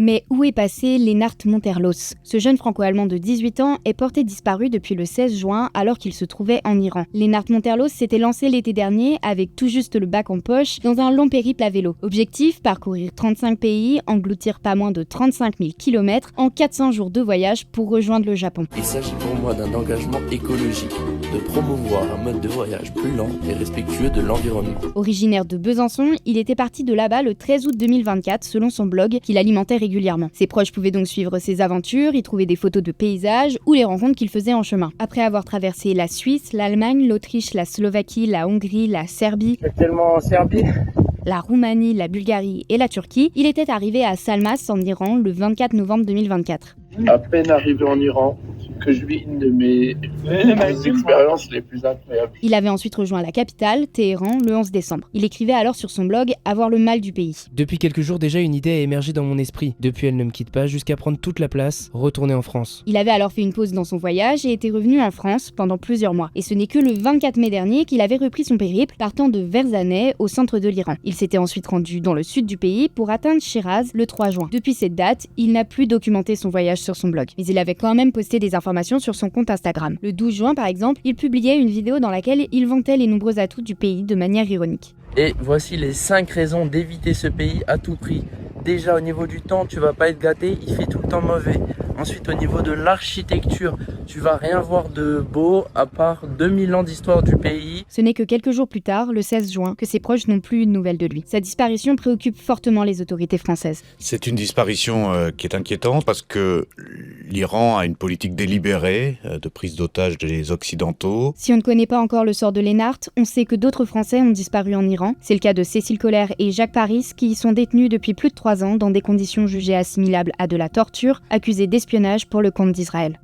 Mais où est passé Lennart Monterlos? Ce jeune franco-allemand de 18 ans est porté disparu depuis le 16 juin alors qu'il se trouvait en Iran. Lennart Monterlos s'était lancé l'été dernier avec tout juste le bac en poche dans un long périple à vélo. Objectif, parcourir 35 pays, engloutir pas moins de 35 000 km en 400 jours de voyage pour rejoindre le Japon. Il s'agit pour moi d'un engagement écologique, de promouvoir un mode de voyage plus lent et respectueux de l'environnement. Originaire de Besançon, il était parti de là-bas le 13 août 2024 selon son blog qu'il alimentait régulièrement. Ses proches pouvaient donc suivre ses aventures, y trouver des photos de paysages ou les rencontres qu'il faisait en chemin. Après avoir traversé la Suisse, l'Allemagne, l'Autriche, la Slovaquie, la Hongrie, la Serbie, actuellement en Serbie, la Roumanie, la Bulgarie et la Turquie, il était arrivé à Salmas en Iran le 24 novembre 2024. À peine arrivé en Iran, que je vis une de mes expériences les plus incroyables. Il avait ensuite rejoint la capitale, Téhéran, le 11 décembre. Il écrivait alors sur son blog « Avoir le mal du pays ». Depuis quelques jours déjà, une idée a émergé dans mon esprit. Depuis, elle ne me quitte pas jusqu'à prendre toute la place, retourner en France. Il avait alors fait une pause dans son voyage et était revenu en France pendant plusieurs mois. Et ce n'est que le 24 mai dernier qu'il avait repris son périple, partant de Verzaneh, au centre de l'Iran. Il s'était ensuite rendu dans le sud du pays pour atteindre Shiraz le 3 juin. Depuis cette date, il n'a plus documenté son voyage sur son blog. Mais il avait quand même posté des informations sur son compte Instagram. Le 12 juin, par exemple, il publiait une vidéo dans laquelle il vantait les nombreux atouts du pays de manière ironique. Et voici les 5 raisons d'éviter ce pays à tout prix. Déjà au niveau du temps, tu vas pas être gâté, il fait tout le temps mauvais. Ensuite au niveau de l'architecture, tu vas rien voir de beau à part 2000 ans d'histoire du pays. Ce n'est que quelques jours plus tard, le 16 juin, que ses proches n'ont plus eu de nouvelles de lui. Sa disparition préoccupe fortement les autorités françaises. C'est une disparition qui est inquiétante parce que l'Iran a une politique délibérée de prise d'otages des Occidentaux. Si on ne connaît pas encore le sort de Lennart, on sait que d'autres Français ont disparu en Iran. C'est le cas de Cécile Collère et Jacques Paris qui y sont détenus depuis plus de 3 ans dans des conditions jugées assimilables à de la torture, accusés d'espionnage pour le compte d'Israël.